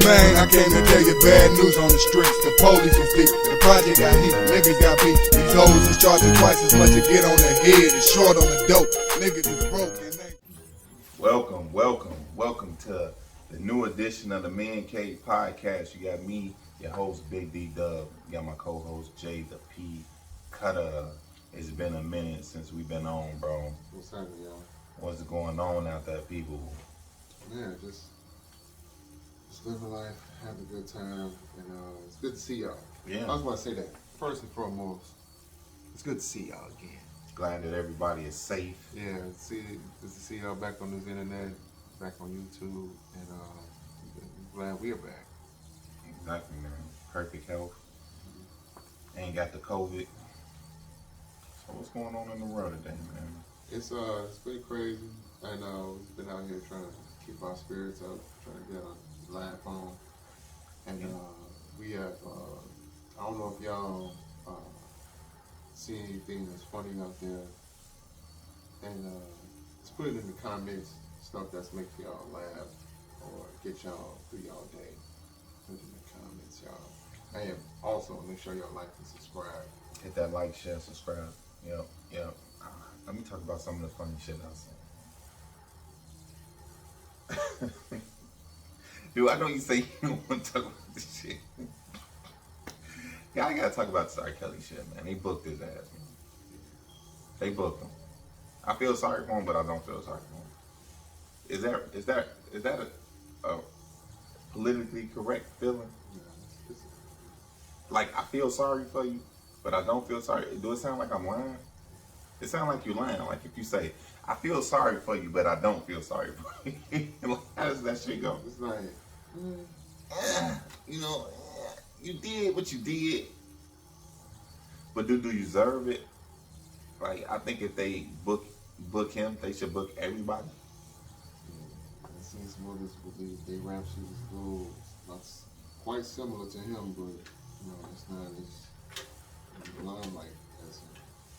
man, I came to tell you bad news on the streets. The police is deep, the project got heat, niggas got beat. These hoes is charging twice as much to get on the head and short on the dope. Niggas is broke and they... Welcome to the new edition of the Man Cave Podcast. You got me, your host, Big D Dub. You got my co-host, J the P Cutta. It's been a minute since we've been on, bro. What's happening, y'all? What's going on out there, people? Man, just living life, having a good time, and it's good to see y'all. Yeah. I was about to say that. First and foremost, it's good to see y'all again. Glad that everybody is safe. Yeah, good to see y'all back on this internet, back on YouTube, and glad we're back. Exactly, man. Perfect health. Ain't got the COVID. So what's going on in the world today, man? It's been crazy. I know we've been out here trying to keep our spirits up, trying to get a laugh on, and we have. I don't know if y'all see anything that's funny out there, and just put it in the comments. Stuff that's make y'all laugh or get y'all through y'all day. Put it in the comments, y'all. And also make sure y'all like and subscribe. Hit that like, share, subscribe. Yep. Let me talk about some of the funny shit I saw. Dude, I know you say you don't want to talk about this shit. Yeah, I gotta talk about this R. Kelly shit, man. They booked his ass, man. They booked him. I feel sorry for him, but I don't feel sorry for him. Is that a politically correct feeling? Like, I feel sorry for you, but I don't feel sorry. Do it sound like I'm lying? It sounds like you're lying. Like if you say, I feel sorry for you, but I don't feel sorry for you. Like, how does that shit go? It's like, You did what you did. But do you deserve it? Like, I think if they book him, they should book everybody. I've seen some others believe they rap shit is cool. That's quite similar to him, but it's not as limelight as him.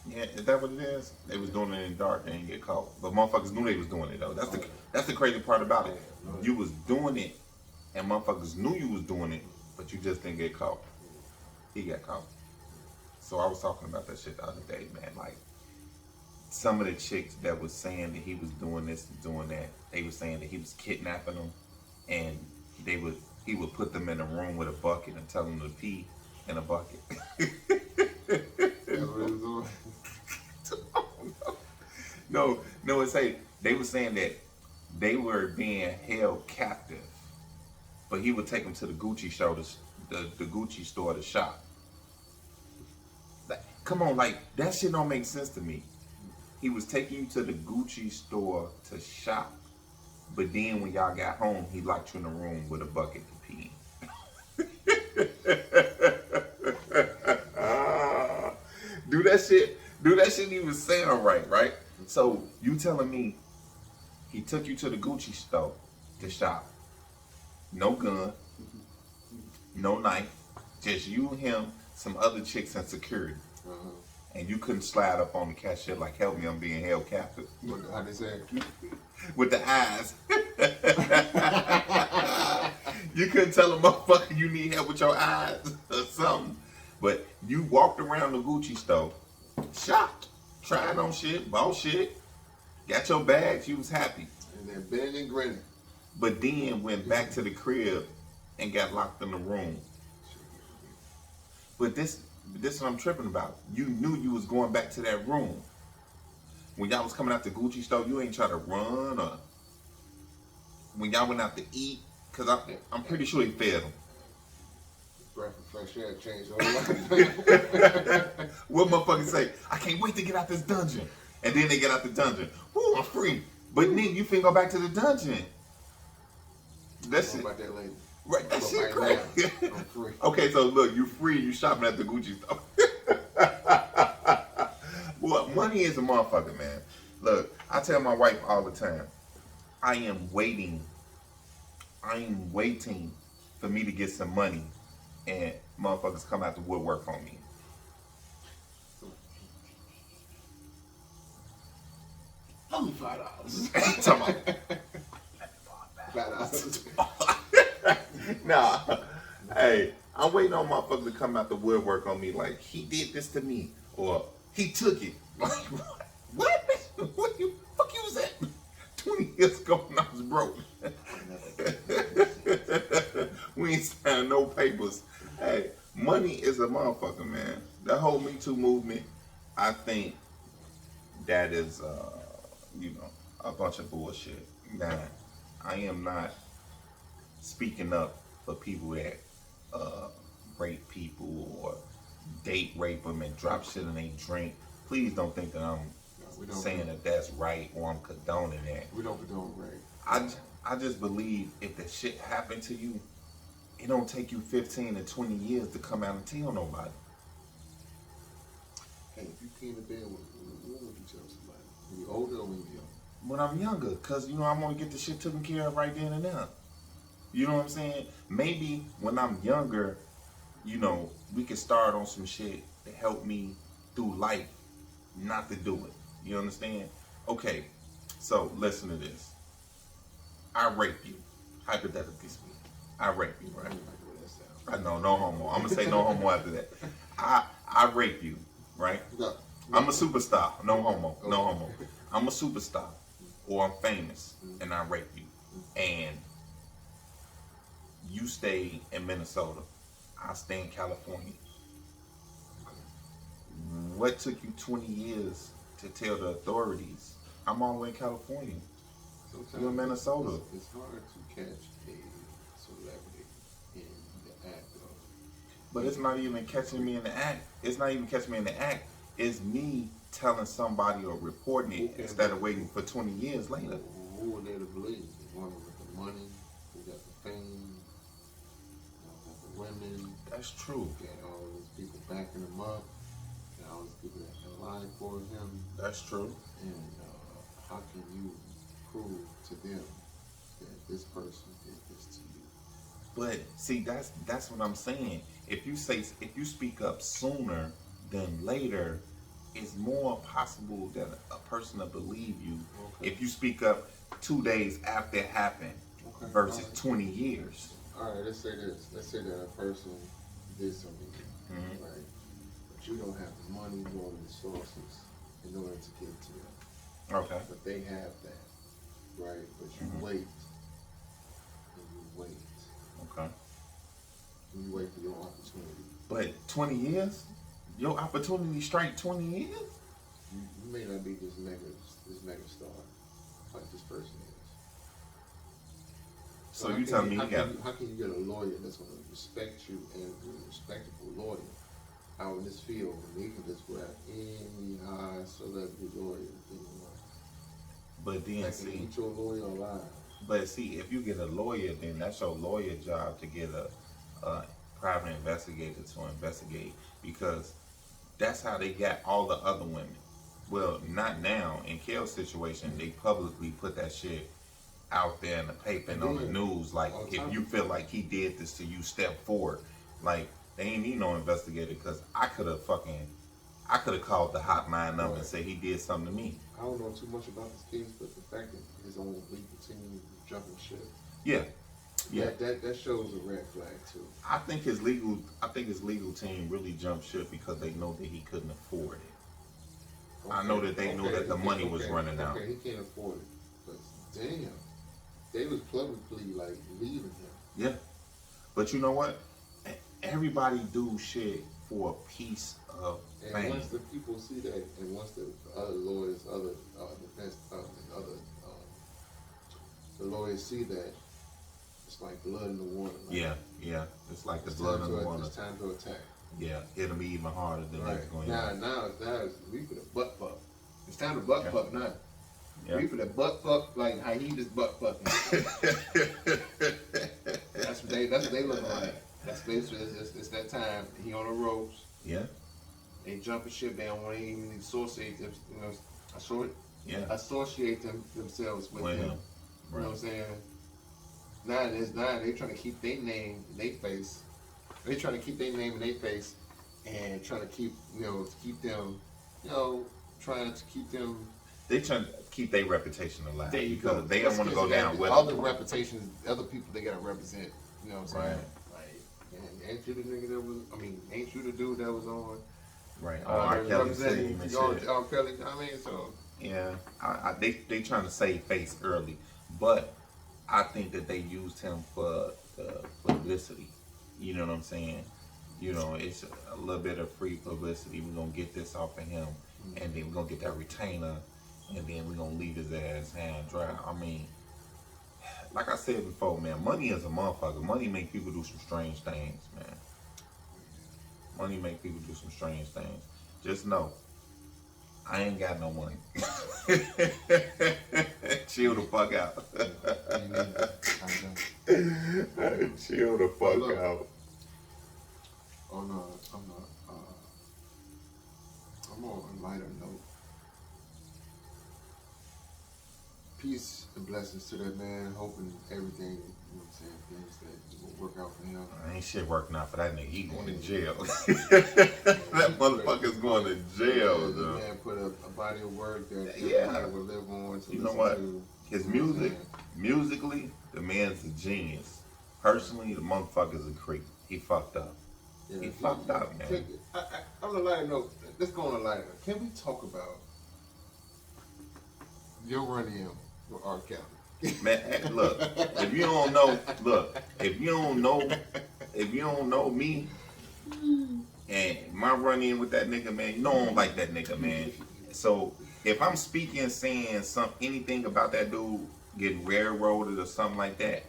Yeah, is that what it is? They was doing it in the dark and didn't get caught. But motherfuckers knew they was doing it though. That's the crazy part about it. You was doing it and motherfuckers knew you was doing it, but you just didn't get caught. He got caught. So I was talking about that shit the other day, man. Like, some of the chicks that was saying that he was doing this and doing that, they were saying that he was kidnapping them, and he would put them in a room with a bucket and tell them to pee in a bucket. No, they were saying that they were being held captive, but he would take them to the Gucci store, the Gucci store to shop. Like, come on, like, that shit don't make sense to me. He was taking you to the Gucci store to shop, but then when y'all got home, he locked you in a room with a bucket to pee in. Do that shit even sound right? So you telling me he took you to the Gucci store to shop, no gun, no knife, just you, him, some other chicks and security. And you couldn't slide up on the cashier like, help me, I'm being held captive. How they say it? With the eyes. You couldn't tell a motherfucker you need help with your eyes or something. But you walked around the Gucci store, shopped, tried on shit, bought shit, got your bags, you was happy. And then bending and grinning. But then went back to the crib and got locked in the room. But this is what I'm tripping about. You knew you was going back to that room. When y'all was coming out the Gucci store, you ain't try to run, or when y'all went out to eat, because I'm pretty sure he fed them. Breath of fresh air changed the whole life. What motherfuckers say? I can't wait to get out this dungeon. And then they get out the dungeon. Woo, I'm free. But then you finna go back to the dungeon. That's it. About that later. Right, that shit crazy. I'm free. Okay, so look, you free, you shopping at the Gucci store. Well, money is a motherfucker, man. Look, I tell my wife all the time, I am waiting for me to get some money and motherfuckers come out the woodwork on me. Tell me $5. Talking about, Nah, hey, I'm waiting on motherfuckers to come out the woodwork on me like he did this to me or he took it. Like what? What you fuck you was at 20 years ago when I was broke? We ain't signed no papers. Hey, money is a motherfucker, man. That whole Me Too movement, I think that is, a bunch of bullshit. Now, I am not speaking up for people that rape people or date rape them and drop shit in they drink. Please don't think that I'm saying that that's right or I'm condoning that. We don't condone rape. I just believe if that shit happened to you, it don't take you 15 to 20 years to come out and tell nobody. Hey, if you came to bed, when would you tell somebody? When you older or when you young? When I'm younger, because, I'm going to get the shit taken care of right then and there. You know what I'm saying? Maybe when I'm younger, we could start on some shit to help me through life not to do it. You understand? Okay, so listen to this. I rape you, hypothetically speaking. I rape you, right? I know, no homo. I'm going to say no homo after that. I rape you, right? No. I'm a superstar. No homo. No homo. I'm a superstar. Or I'm famous and I rape you. And you stay in Minnesota. I stay in California. What took you 20 years to tell the authorities? I'm all the way in California. Sometimes You're in Minnesota. It's hard to catch a celebrity in the act of. But it's not even catching me in the act. It's not even catching me in the act. It's me telling somebody or reporting it instead of waiting for 20 years later. Who are there to believe? The one with the money, who got the fame, the women. That's true. Got all these people backing him up. Got all these people that can lie for him. That's true. And how can you prove to them that this person did this to you? But see, that's what I'm saying. If you speak up sooner than later, it's more possible that a person will believe you. Okay. If you speak up 2 days after it happened versus 20 years. All right, let's say this. Let's say that a person did something, right? But you don't have the money nor the resources in order to get to them. Okay. But they have that, right? But you wait, and you wait. Okay. And you wait for your opportunity. But 20 years? Your opportunity strike 20 years? You may not be this mega star like this person is. So you tell me how can you get a lawyer that's going to respect you and be a respectable lawyer out in this field when you can just grab any high celebrity lawyer anywhere? But then see, get your lawyer alive. But see, if you get a lawyer, then that's your lawyer job to get a private investigator to investigate, because that's how they got all the other women. Well, not now. In Kel's situation, they publicly put that shit out there in the paper and on the news. Like, if you feel like he did this to you, step forward. Like, they ain't need no investigator, because I could have called the hotline number and said he did something to me. I don't know too much about this case, but the fact that his own legal team jumping ship. Yeah. Yeah. That shows a red flag too. I think his legal team really jumped ship because they know that he couldn't afford it. I know that they know that the money was running out. Okay, he can't afford it. But damn, they was publicly like leaving him. Yeah. But you know what? Everybody do shit for a piece of fame. And once the people see that, and once the other lawyers, other defense, the lawyers see that, it's like blood in the water. Like, yeah. It's like the blood in the water. It's time to attack. Yeah, it'll be even harder than that's going on. Now it's we for the butt fuck. It's time to butt fuck now. Yeah. We for the butt fuck like how he just butt fucking. That's what they look like. That's basically it's that time. He on the ropes. Yeah. They jumping ship. They don't want to even associate them. Associate themselves with him. Right. You know what I'm saying? Now they trying to keep their name in their face. They trying to keep their name in their face and trying to keep them, trying to keep them. They trying to keep their reputation alive because they don't want to go down with other reputations, other people they gotta represent You know what I'm saying? Like, ain't you the nigga that was? I mean, ain't you the dude that was on? Right. R. Kelly's team and shit. R. Kelly. I mean, so. Yeah, they trying to save face early, but I think that they used him for the publicity. You know what I'm saying? You know, it's a little bit of free publicity. We're gonna get this off of him, and then we're gonna get that retainer, and then we're gonna leave his ass hand dry. I mean, like I said before, man, money is a motherfucker. Money make people do some strange things, man. Money make people do some strange things. Just know, I ain't got no money. Chill the fuck out. Chill the fuck out. Oh no, I'm on a lighter note. Peace and blessings to that man. Hoping everything, you know what I'm saying, things that will work out for him. Ain't shit working out for that nigga. He going to jail. That motherfucker's going to jail, the though. man put a body of work that everybody will live on. You know what? His music, musically, the man's a genius. Personally, the motherfucker's a creep. He fucked up. Yeah, he fucked up, man. On a lighter note, let's go on a lighter note. Can we talk about your run-in with R. Kelly? Man, look, if you don't know me and my run-in with that nigga, man, you know I don't like that nigga, man. So if I'm speaking, saying anything about that dude getting railroaded or something like that,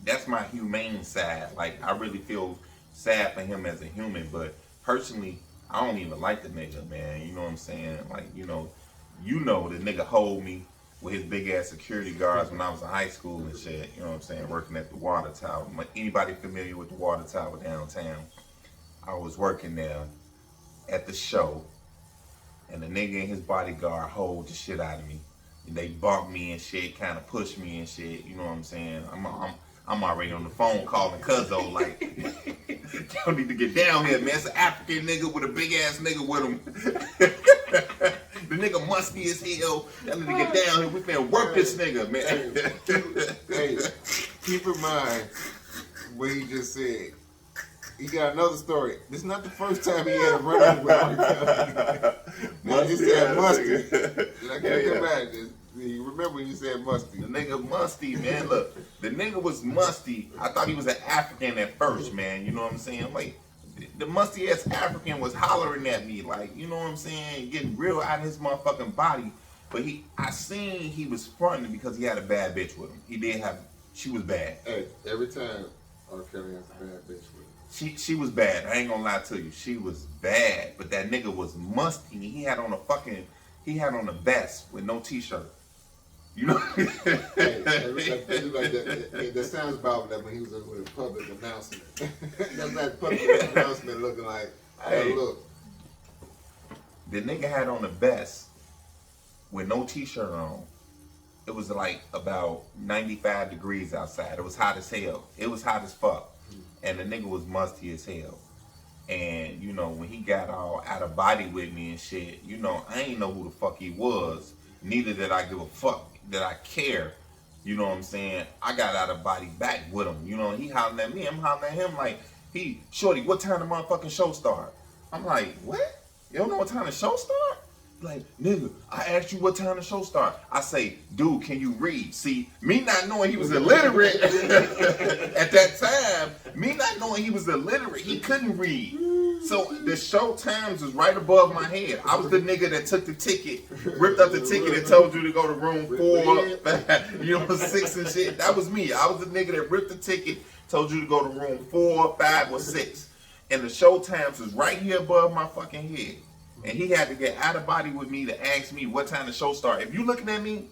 that's my humane side. Like, I really feel sad for him as a human, but personally, I don't even like the nigga, man. You know what I'm saying? Like, you know the nigga hold me with his big ass security guards when I was in high school and shit. You know what I'm saying? Working at the water tower. Anybody familiar with the water tower downtown? I was working there at the show, and the nigga and his bodyguard hold the shit out of me. And they bump me and shit, kind of push me and shit. You know what I'm saying? I'm already on the phone calling Cuzzo like, y'all need to get down here, man. It's an African nigga with a big ass nigga with him. The nigga musty as hell. Y'all need to get down here. We finna work this nigga, man. Hey, keep in mind what he just said. He got another story. This is not the first time he had a run-in with R. Kelly. He said musty. I can't get back. You remember when you said musty? The nigga musty, man. Look, the nigga was musty. I thought he was an African at first, man. You know what I'm saying? Like, the musty ass African was hollering at me, like, you know what I'm saying, getting real out of his motherfucking body. But I seen he was fronting because he had a bad bitch with him. She was bad. Hey, every time R. Kelly has a bad bitch with him. She was bad. I ain't gonna lie to you. She was bad. But that nigga was musty. He had on a vest with no t-shirt. You know? Hey, that sounds about that when he was with a public announcement. That's that public announcement looking like, hey, look. The nigga had on a vest with no t-shirt on. It was like about 95 degrees outside. It was hot as hell. It was hot as fuck. And the nigga was musty as hell. And, you know, when he got all out of body with me and shit, you know, I ain't know who the fuck he was. Neither did I give a fuck that I care. You know what I'm saying? I got out of body back with him. You know, he hollering at me. I'm hollering at him like, shorty, what time the motherfucking show start? I'm like, what? You don't know what time the show start? Like, nigga, I asked you what time the show start. I say, dude, can you read? See, me not knowing he was illiterate at that time, me not knowing he was illiterate, he couldn't read. So the show times was right above my head. I was the nigga that took the ticket, ripped up the ticket and told you to go to room 4, you know, 6 and shit. That was me. I was the nigga that ripped the ticket, told you to go to room 4, 5, or 6. And the show times was right here above my fucking head. And he had to get out of body with me to ask me what time the show start. If you looking at me,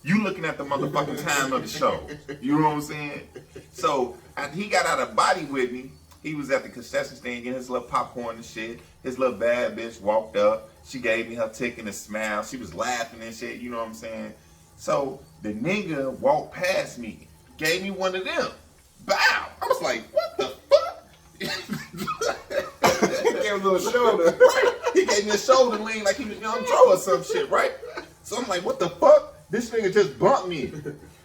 you looking at the motherfucking time of the show. You know what I'm saying? So after he got out of body with me, he was at the concession stand getting his little popcorn and shit. His little bad bitch walked up. She gave me her ticket and smiled. She was laughing and shit. You know what I'm saying? So the nigga walked past me, gave me one of them. Bow. I was like, what the fuck? He gave him a little shoulder. Right. He gave me a shoulder lean like he was Young Joe or some shit, right? So I'm like, what the fuck? This nigga just bumped me.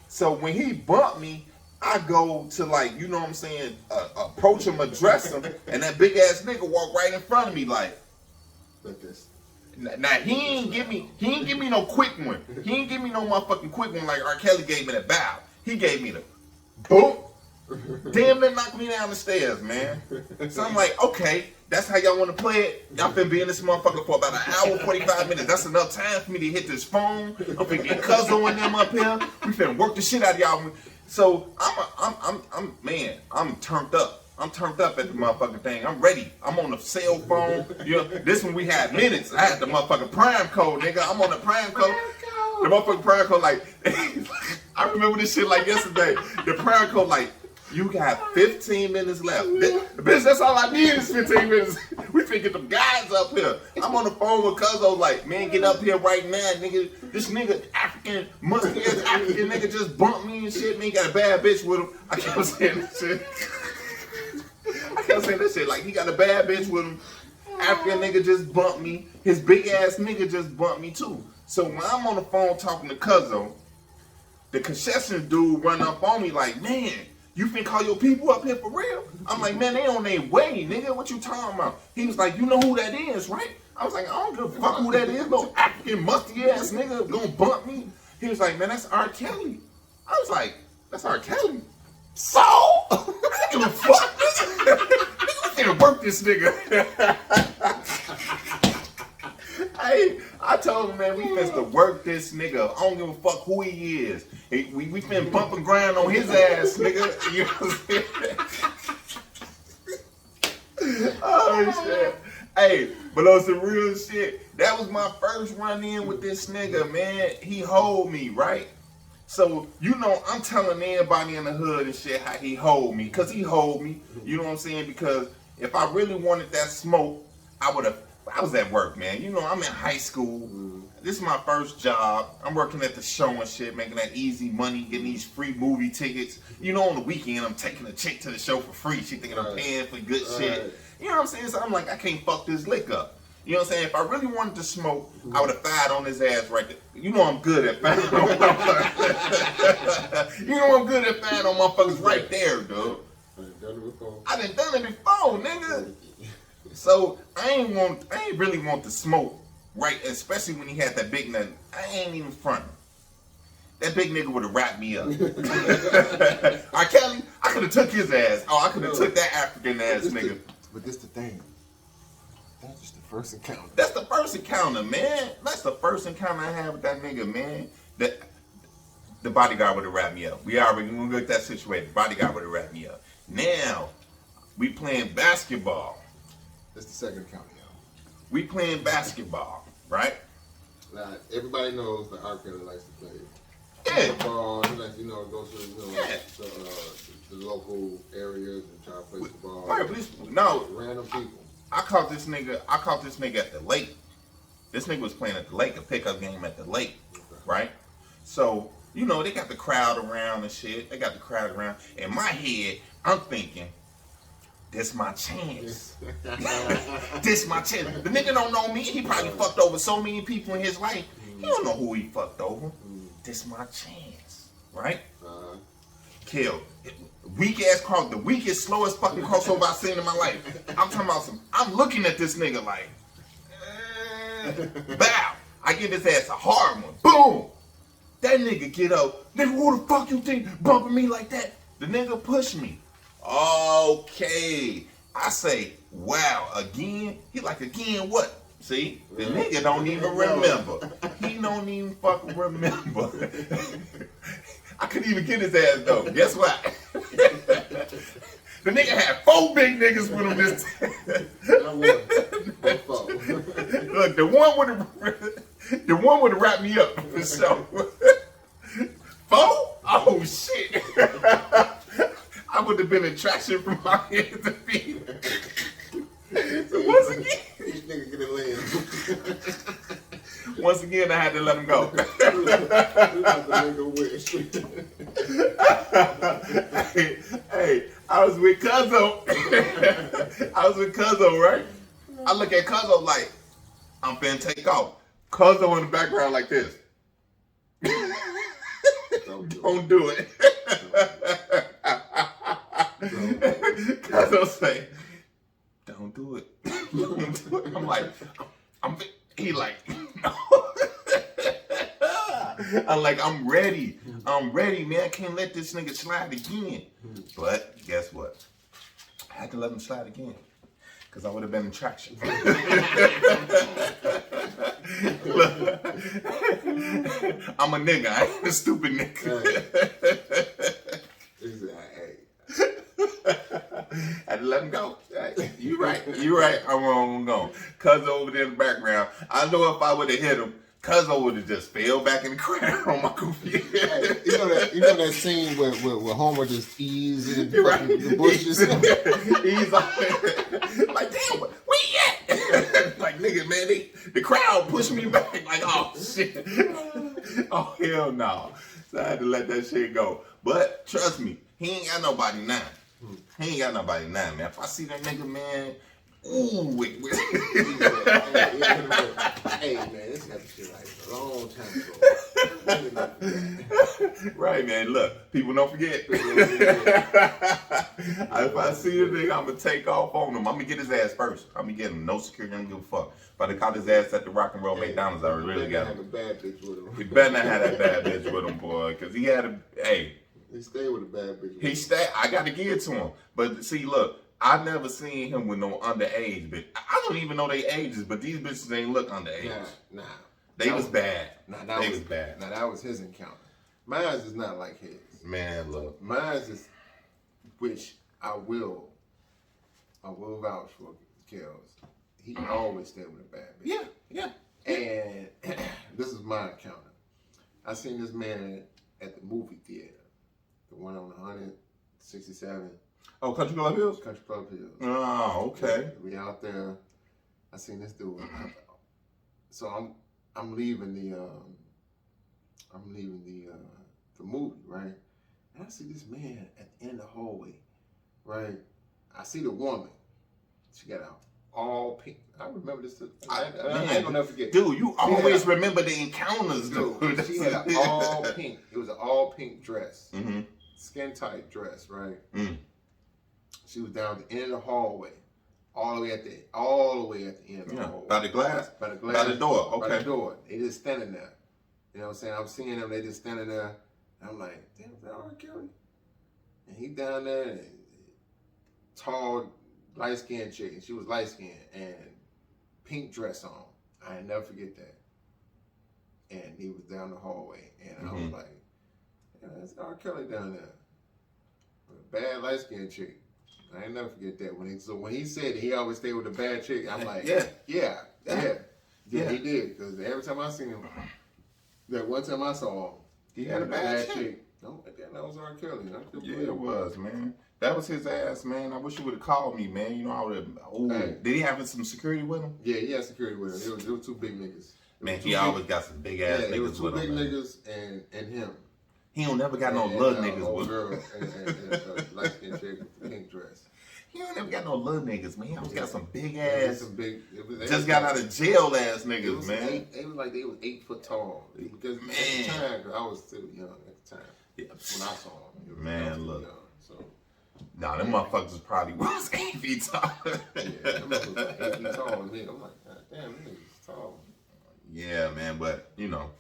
So when he bumped me, I go to like, you know what I'm saying, approach him, address him, and that big ass nigga walk right in front of me like this. Now he ain't give me no quick one. He ain't give me no motherfucking quick one like R. Kelly gave me the bow. He gave me the boom. Damn, that knocked me down the stairs, man. So I'm like, okay, that's how y'all want to play it. Y'all finna be in this motherfucker for about an hour, 45 minutes. That's enough time for me to hit this phone. I'm finna get Cuzzo and them up here. We finna work the shit out of y'all. So I'm turned up. I'm turned up at the motherfucking thing. I'm ready. I'm on the cell phone. You know, this one we had minutes. I had the motherfucking prime code, nigga. I'm on the prime code. The motherfucking prime code, like, I remember this shit like yesterday. The prime code, like, you got 15 minutes left. Bitch, that's all I need is 15 minutes. We finna get them guys up here. I'm on the phone with Cuzzo, like, man, get up here right now, nigga. This nigga, African, musty ass African nigga just bumped me and shit. Man, got a bad bitch with him. I kept saying that shit. I kept saying that shit. Like, he got a bad bitch with him. African nigga just bumped me. His big ass nigga just bumped me too. So when I'm on the phone talking to Cuzzo, the concession dude run up on me like, man, you finna call your people up here for real? I'm like, man, they on their way, nigga. What you talking about? He was like, you know who that is, right? I was like, I don't give a fuck who that is. No African musty ass nigga gonna bump me. He was like, man, that's R. Kelly. I was like, that's R. Kelly. So? I don't give a fuck. Nigga, we finna work this nigga. Hey, I told him, man, we finna work this nigga. I don't give a fuck who he is. We finna bump and grind on his ass, nigga. You know what I'm saying? Oh, shit. Hey, but on some real shit, that was my first run-in with this nigga, man. He hold me, right? So, you know, I'm telling everybody in the hood and shit how he hold me. Because he hold me, you know what I'm saying? Because if I really wanted that smoke, I was at work, man. You know, I'm in high school. This is my first job. I'm working at the show and shit, making that easy money, getting these free movie tickets. You know, on the weekend, I'm taking a chick to the show for free. She thinking I'm paying for good shit. You know what I'm saying? So I'm like, I can't fuck this lick up. You know what I'm saying? If I really wanted to smoke, I would have fired on his ass right there. You know I'm good at firing on motherfuckers. You know I'm good at firing on motherfuckers right there, dude. I done done it before, nigga. So I ain't really want to smoke, right? Especially when he had that big nut. I ain't even fronting. That big nigga would have wrapped me up. R. Kelly, I could have took his ass. Oh, I could have took that African ass nigga. But this the thing. That's just the first encounter. That's the first encounter, man. That's the first encounter I had with that nigga, man. The bodyguard would have wrapped me up. We gonna get that situated. The bodyguard would have wrapped me up. Now, we playing basketball. That's the second encounter, y'all. We playing basketball, right? Now, everybody knows that R. Kelly likes to play football. He likes, go to the local areas and try to play the ball. Right, no. Random people. I caught this nigga at the lake. This nigga was playing at the lake, a pickup game at the lake, right? So, you know, they got the crowd around and shit. They got the crowd around. In my head, I'm thinking, this my chance. This my chance. The nigga don't know me. He probably fucked over so many people in his life. He don't know who he fucked over. This my chance, right? Kill. Weak ass cross, the weakest, slowest fucking crossover I've seen in my life. I'm talking about I'm looking at this nigga like, bow. I give his ass a hard one. Boom. That nigga get up. Nigga, who the fuck you think bumping me like that? The nigga push me. Okay. I say, wow, again? He like, again what? See? The nigga don't even remember. He don't even fucking remember. I couldn't even get his ass though. Guess what? The nigga had 4 big niggas with him this time. Look, the one would have wrapped me up for sure. 4? Oh shit. I would have been in traction from my head to feet. So once again, each nigga get a leg. Once again, I had to let him go. Hey, I was with Cuzzo. Right? I look at Cuzzo like, I'm finna take off. Cuzzo in the background like this. Don't do it. Cuzzo say, don't do it. Don't do it. I'm like, he like, no. I'm like, I'm ready, man. I can't let this nigga slide again. But guess what? I had to let him slide again. Because I would have been in traction. Look, I'm a nigga. I ain't a stupid nigga. I had to let him go. You right. I'm wrong. I'm gone. Cuz over there in the background. I know if I would have hit him, Cuzzo would have just fell back in the crowd on my goofy head. You know that scene where Homer just ease in the bushes? He's like, damn, where you at? Like, nigga, man, the crowd pushed me back. Like, oh, shit. Oh, hell no. So I had to let that shit go. But trust me, he ain't got nobody now. Man. If I see that nigga, man, ooh, hey, man, this happened shit like a long time ago. Right, man. Look, people don't forget. If I see a nigga, I'm gonna take off on him. I'm gonna get his ass first. I'm gonna get him. No security. I don't give a fuck. If I caught his ass at the Rock and Roll McDonald's, I really got him. He better not have a bad bitch with him. He better not have that bad bitch with him, boy. Because he had a, hey. He stayed with a bad bitch. He stayed. I got to give it to him. But see, look, I never seen him with no underage bitch. I don't even know their ages, but these bitches ain't look underage. Nah. They was bad. They was bad. Now, that was his encounter. Mine is not like his. Man, look. Mine is, which I will vouch for Kells. He always stayed with a bad bitch. Yeah. And this is my encounter. I seen this man at the movie theater. The one on 167. Oh, Country Club Hills? Country Club Hills. Oh, okay. We out there. I seen this dude. So I'm leaving the movie, right? And I see this man at the end of the hallway, right? I see the woman. She got out all pink. I remember this. I ain't gonna never forget. Dude, you always remember the encounters, dude. She had all pink. It was an all pink dress. Mm-hmm. Skin tight dress, right? Mm. She was down at the end of the hallway, all the way at the end of the hallway. By the glass? By the glass. By the door, okay. By the door. They just standing there. You know what I'm saying? I'm seeing them, they just standing there. And I'm like, damn, is that R. Kelly? And he down there, and tall, light-skinned chick, and she was light-skinned, and pink dress on. I never forget that. And he was down the hallway, and I was like, yeah, that's R. Kelly down there. A bad light-skinned chick. I ain't never forget that. When he said that he always stayed with a bad chick, I'm like, yeah, he did. Because every time I seen him, that one time I saw him, he had a bad chick. No, that was R. Kelly. Yeah, it was, man. That was his ass, man. I wish you would have called me, man. You know, I would have. Hey. Did he have some security with him? Yeah, he had security with him. There were two big niggas. Man, he always got some big ass niggas with him. There was two big niggas and him. He don't never got no little niggas with him. Girl and light skinned chick with the pink dress. He don't never got no little niggas, man. He always got some big ass. Just got out of jail ass niggas, man. They was 8 foot tall. Because at the time, I was still young at the time. Yeah. When I saw him. Man, look. Young, so. Nah, them motherfuckers probably was 8 feet tall. Yeah, them motherfuckers was 8 feet tall. I'm like, God damn, this nigga's tall. Yeah, man, but, you know.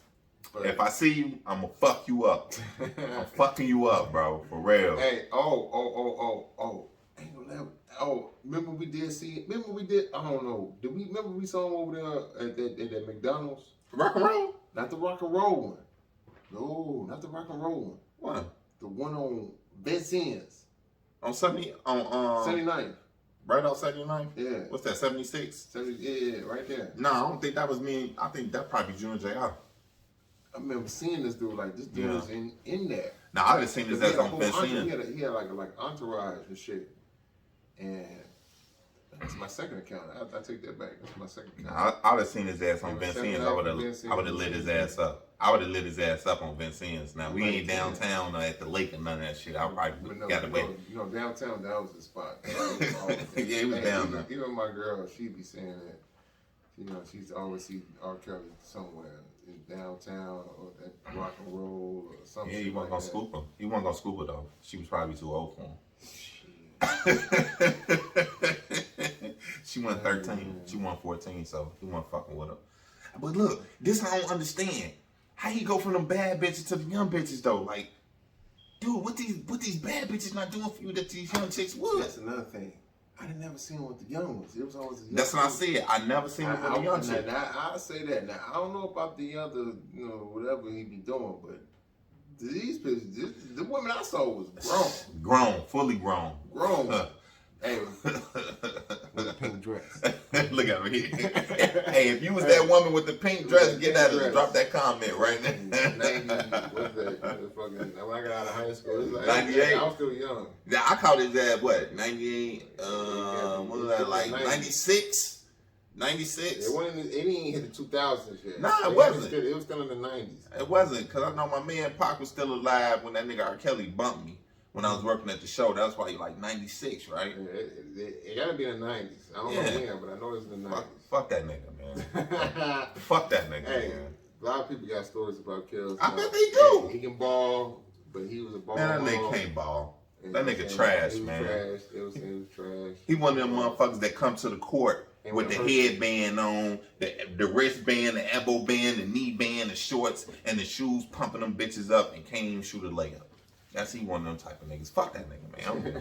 If I see you, I'm gonna fuck you up. I'm fucking you up, bro, for real. Hey, remember we did, I don't know, remember we saw him over there at that McDonald's? Rock and Roll? Not the Rock and Roll one. No, not the Rock and Roll one. What? The one on Vincennes. On 79th. Right on 79th? Yeah. What's that, 76? Yeah, right there. No, I don't think that was me. I think that probably Junior J.R. I remember seeing this dude, like, this dude was in there. Nah, I just seen his ass on Vincennes. He had like entourage and shit. And that's my second account. I take that back. That's my second account. Nah, I would have seen his ass on Vincennes. I would have lit his ass up. I would have lit his ass up on Vincennes. Now, we ain't downtown or at the lake or none of that shit. I probably got to wait. You know, downtown, that was the spot. Yeah, he was down there. Even my girl, she be saying that, you know, she's always see R. Kelly somewhere in downtown or at Rock and Roll or something. Yeah, he wasn't gonna scoop her. He wasn't gonna scoop her though. She was probably too old for him. She won 13. She won 14, so he wasn't fucking with her. But look, this I don't understand. How he go from them bad bitches to the young bitches though? Like, dude, what these bad bitches not doing for you that these young chicks would? That's another thing. I didn't never see him with the young ones. It was always the young That's what I said. I never seen him with the young chicks. Now, I say that. Now, I don't know about the other, whatever he be doing, but these bitches, the women I saw was grown. Grown, fully grown. Grown. Hey, with a pink dress. Look at me. Hey, if you was that woman with the pink dress, get out and drop that comment right now. 90, what's that? When I got out of high school, it was like 98. I was still young. Yeah, I caught his ass, what, 98? What was that, like 96? 96? It didn't hit the 2000s yet. Nah, it wasn't. It was still in the 90s. It wasn't, because I know my man Pac was still alive when that nigga R. Kelly bumped me. When I was working at the show, that's why he like 96, right? Yeah, it gotta be in the 90s. I don't know when, but I know it's in the 90s. Fuck that nigga, man. Fuck that nigga, hey, man. A lot of people got stories about Kells. I bet they do. He can ball, but he was a ball. Man, that nigga can't ball. That nigga trash, man. It was trash. He one of them motherfuckers that come to the court with the headband on, the wristband, the elbow band, the knee band, the shorts, and the shoes, pumping them bitches up and can't even shoot a layup. That's he one of them type of niggas. Fuck that nigga, man. I don't give a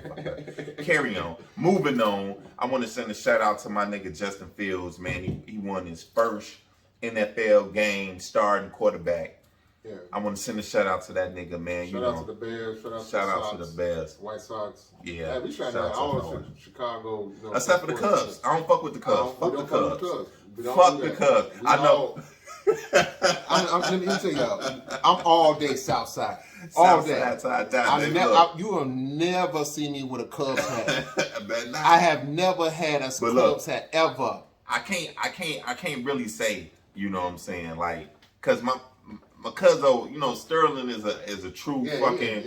fuck. Carry on. Moving on. I want to send a shout out to my nigga Justin Fields, man. He won his first NFL game starting quarterback. Yeah. I want to send a shout out to that nigga, man. Shout out to the Bears. Shout out to the Bears. White Sox. Yeah. Hey, we shout out all Chicago. Except for the Cubs. I don't fuck with the Cubs. Fuck the Cubs. Fuck the Cubs. I know. Let me tell y'all, I'm all day Southside. All day. You will never see me with a Cubs hat. I have never had a Cubs hat ever. I can't really say, you know what I'm saying, like, cause my cousin, Sterling is a true fucking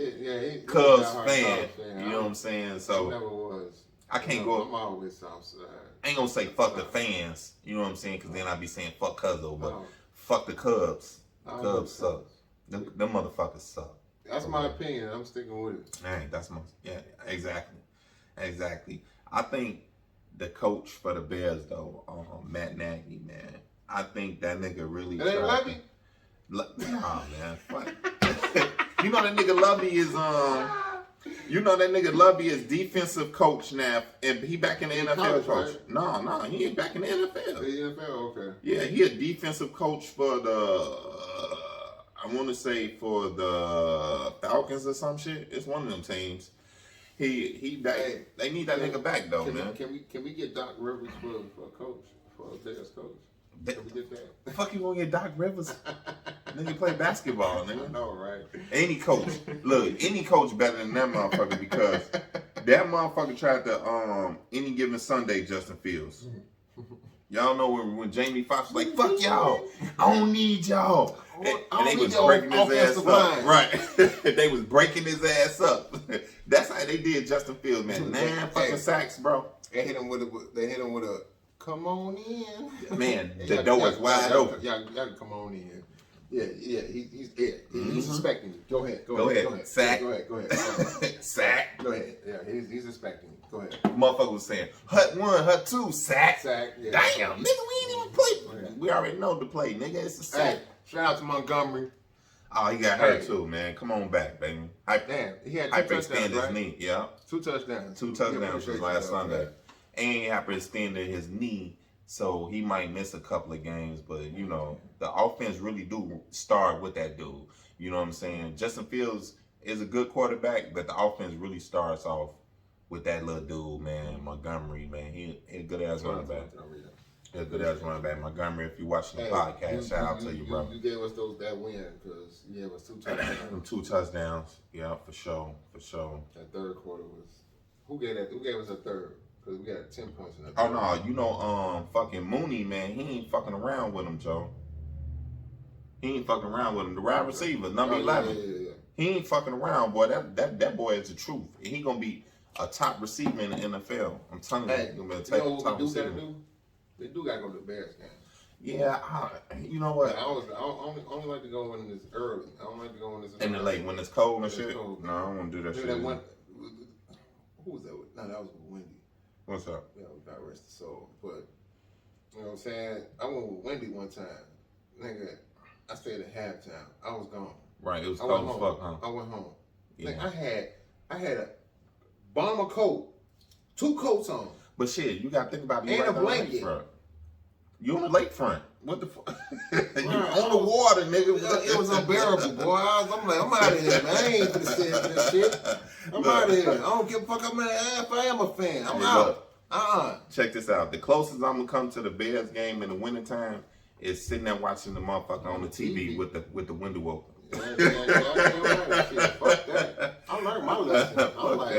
Cubs fan. You know what I'm saying? So I never was. I can't go. I'm always Southside. I ain't gonna say fuck the fans. You know what I'm saying? Cause then I'd be saying fuck Cuzzo, but fuck the Cubs. The Cubs suck. Them motherfuckers suck. That's my opinion. I'm sticking with it. Hey, exactly. I think the coach for the Bears though, Matt Nagy, man. I think that nigga really. That ain't Levy? Nah, man. Fuck. You know that nigga Lovey is defensive coach now, and he back in the NFL coach. Right? No, he ain't back in the NFL. The NFL, okay. Yeah, he a defensive coach for I want to say for the Falcons or some shit. It's one of them teams. He back. Hey, they need that nigga back though, man. Can we get Doc Rivers for a coach, for a Bears coach? Can we get that? The fuck you gonna get Doc Rivers? Nigga play basketball, nigga. I know, right? Any coach better than that motherfucker because that motherfucker tried to any given Sunday Justin Fields. Y'all know when Jamie Foxx was like, fuck y'all, I don't need y'all. And they was breaking his ass up. Right. They was breaking his ass up. That's how they did Justin Fields, man. 9 fucking sacks, bro. They hit him with a come on in. Man, the door was wide open. Y'all can come on in. Yeah, he's expecting you. Go ahead. Sack. Go ahead. Sack. Go ahead. Yeah, he's expecting you. Go ahead. Motherfucker was saying, hut 1, hut 2, sack. Yeah. Damn, nigga, we ain't even play. Yeah. We already know the play, nigga. It's a sack. Hey, shout out to Montgomery. Oh, he got hurt too, man. Come on back, baby. Damn, he had 2 touchdowns, right? His knee, yeah. 2 touchdowns. 2 touchdowns was last Sunday. And he hyperextended his knee, so he might miss a couple of games. But, the offense really do start with that dude. You know what I'm saying? Justin Fields is a good quarterback, but the offense really starts off with that little dude, man. Montgomery, man. He a good-ass running back. He's a good-ass running back. Montgomery, if you're watching the podcast, shout out to you, bro. You gave us that win because you gave us 2 touchdowns. 2 touchdowns. Yeah, for sure. That third quarter was... Who gave us a third? Because we got 10 points in that third. Oh, no. Fucking Mooney, man. He ain't fucking around with him, Joe. He ain't fucking around with him. The wide receiver, number 11. Yeah. He ain't fucking around, boy. That boy is the truth. He gonna be a top receiver in the NFL. I'm telling you, he's gonna be a top receiver. They do gotta go to the Bears game. Yeah, you know what? I only like to go when it's early. I don't like to go when it's in the late, when it's cold and shit. Cold. No, I don't want to do that shit. who was that with? No, that was with Wendy. What's up? Yeah, God rest his soul. But you know what I'm saying? I went with Wendy one time. Nigga, I stayed at halftime. I was gone. Right, it was I cold went as home. fuck, huh? I went home. Yeah. Like, I had a bomber coat, 2 coats on. But shit, you gotta think about it. And You a right on the blanket. lakefront. You on the lakefront. What the fuck? You on the water, nigga. It was unbearable, boy. I'm like, I'm out of here, man. I ain't finna stay for this shit. I'm out of here. I don't give a fuck. If I am a fan, I'm out. Check this out. The closest I'm gonna come to the Bears game in the wintertime is sitting there watching the motherfucker on the TV with the window open. Shit, fuck that. I learned my lesson. I'm like,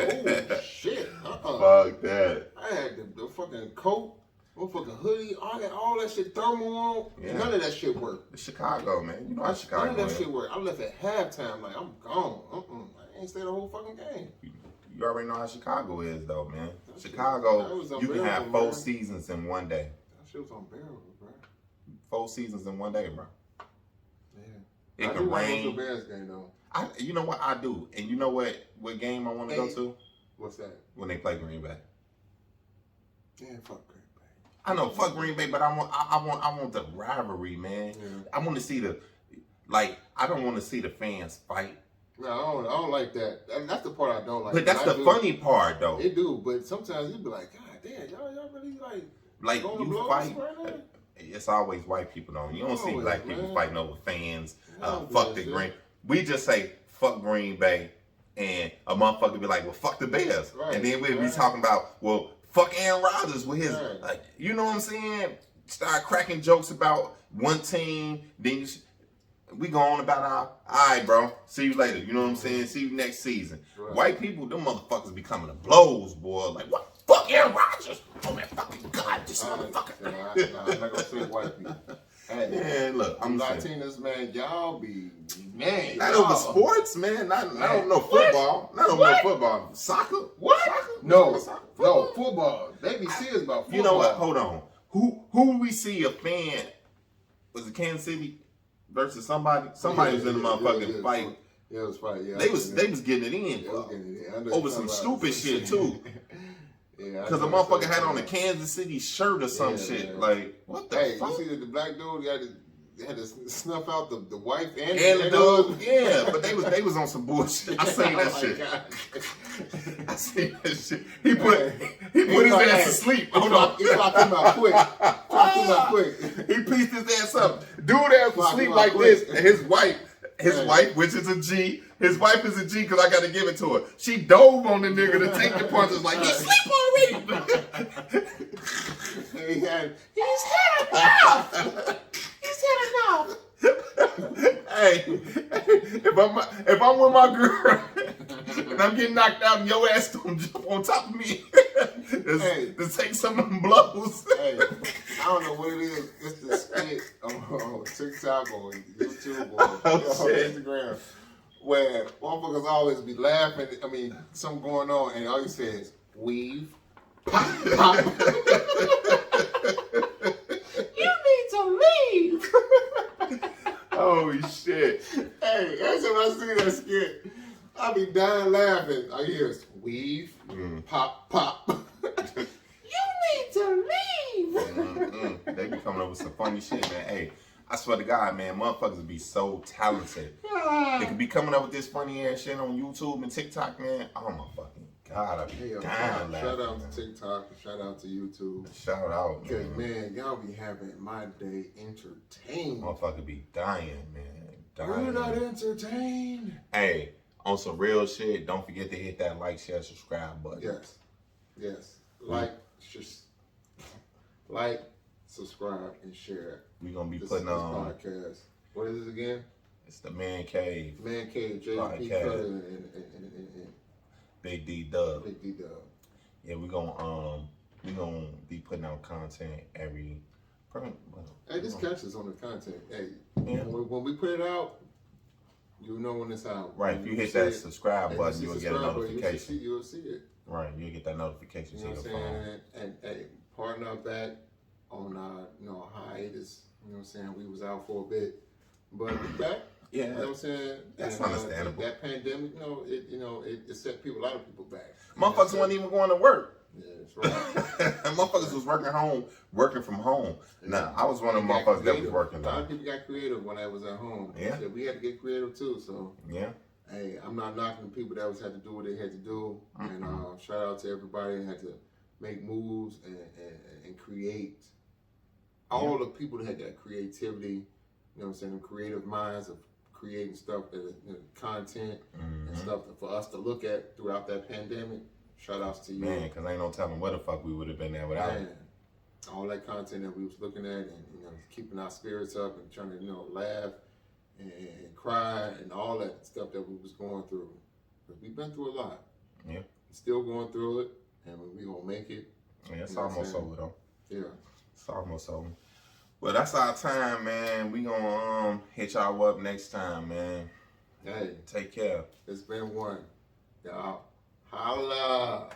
oh shit. Fuck that. I had the fucking coat, motherfucking hoodie, all that shit, thermal on. Yeah. None of that shit worked. Chicago, man. You know how Chicago None of that is. shit worked. I left at halftime, like, I'm gone. I ain't stayed the whole fucking game. You already know how Chicago is, though, man. Chicago, you can have 4 seasons in one day. That shit was unbearable, bro. 4 seasons in one day, bro. Yeah. It can rain. I do the Bears game, though. You know what I do, and you know what game I want to go to? What's that? When they play Green Bay. Yeah, fuck Green Bay. I know, fuck Green Bay, but I want the rivalry, man. Yeah. I want to see I don't want to see the fans fight. No, I don't like that. That's the part I don't like. But that's the funny part, though. They do, but sometimes you be like, God damn, y'all really like going you to blow fight. right now? It's always white people, though. You don't see Always, black people man. fighting over fans. No, Fuck the bullshit. Green. We just say fuck Green Bay, and a motherfucker be like, well, fuck the Bears, Right, and then we'll be right. talking about, well, fuck Aaron Rodgers with his, Right. you know what I'm saying? Start cracking jokes about one team, then we go on about our, all right, bro, see you later. You know what I'm saying? See you next season. Right. White people, them motherfuckers be coming to blows, boy. Like, what? Fuck Aaron Rodgers. Oh, my fucking God, this motherfucker. I'm not gonna say white people. Man, look, I'm saying. Latinos, man, y'all be man. Not y'all. over sports, man. Not over no football. Not over no football. Soccer? What? Soccer? No, Soccer? no, football. They be serious about football. You know what? Hold on. Who we see a fan? Was it Kansas City versus somebody? Somebody was in the motherfucking fight. Yeah, it was fight. Yeah, They was getting it in. Yeah, it was getting it in. Over some stupid shit too. Yeah, Because the motherfucker had on a Kansas City shirt or some shit. Man. Like, what the Hey, fuck? you see the black dude? He had to snuff out the wife and And the dude, yeah, but they was on some bullshit. I seen that shit. God. I seen that shit. He put his ass to sleep. Hold on. He clocked him out quick. Clocked him out quick. He pieced his ass up. Dude ass was asleep like this, and his wife, which is a G, his wife is a G because I got to give it to her. She dove on the nigga to take the punches like, he's asleep already. He's had enough. He's had enough. Hey, if I'm with my girl and I'm getting knocked out and your ass don't jump on top of me to take some of them blows. Hey, I don't know what it is. It's the skit on TikTok or YouTube or on Instagram where motherfuckers always be laughing. I mean, something going on, and all you say is weave, pop, pop. You need to leave. Oh shit! Hey, every time I see that skit, I be dying laughing. I hear it's weave, pop, pop. You need to leave. They be coming up with some funny shit, man. Hey, I swear to God, man, motherfuckers be so talented. They could be coming up with this funny ass shit on YouTube and TikTok, man. Oh my fucking God, I be dying laughing. Shout out to TikTok, shout out to YouTube. Shout out, Cause man. y'all be having my day entertained. Motherfucker be dying, man. You're not entertained. Hey, on some real shit, don't forget to hit that like, share, subscribe button. Yes. Like, subscribe, and share. We gonna be This putting on podcast. What is it again? It's the Man Cave, Man Cave, JP Cutta and Big D Dub. Big D Dub. Yeah, we gonna be putting out content every. Hey, this catches on the content. Hey, yeah. when we put it out, you know when it's out. Right, if you hit that subscribe button, you'll get a notification. You'll see it. Right, you'll get that notification to You know your what I'm phone. saying? And hey, pardon our back on our hiatus. You know what I'm saying? We was out for a bit, but we back. Yeah, you know what I'm saying? that's And, understandable. That pandemic, it set a lot of people back. Motherfuckers wasn't even going to work. Yeah, that's right. Motherfuckers was working from home. Now, I was one of the motherfuckers that was working. A lot of people got creative when I was at home. Yeah. So we had to get creative too. So yeah. hey, I'm not knocking the people that had to do what they had to do. And shout out to everybody that had to make moves and create. All the people that had that creativity, you know what I'm saying, creative minds of creating stuff, content and stuff for us to look at throughout that pandemic. Shout outs to you. Man, because ain't no telling where the fuck we would have been there without it. All that content that we was looking at and keeping our spirits up and trying to laugh and cry and all that stuff that we was going through. But we've been through a lot. Yeah. Still going through it, and we gonna make it. Yeah, it's almost over though. Yeah. It's almost over. Well, that's our time, man. We gonna hit y'all up next time, man. Hey, take care. It's been one. Y'all holla.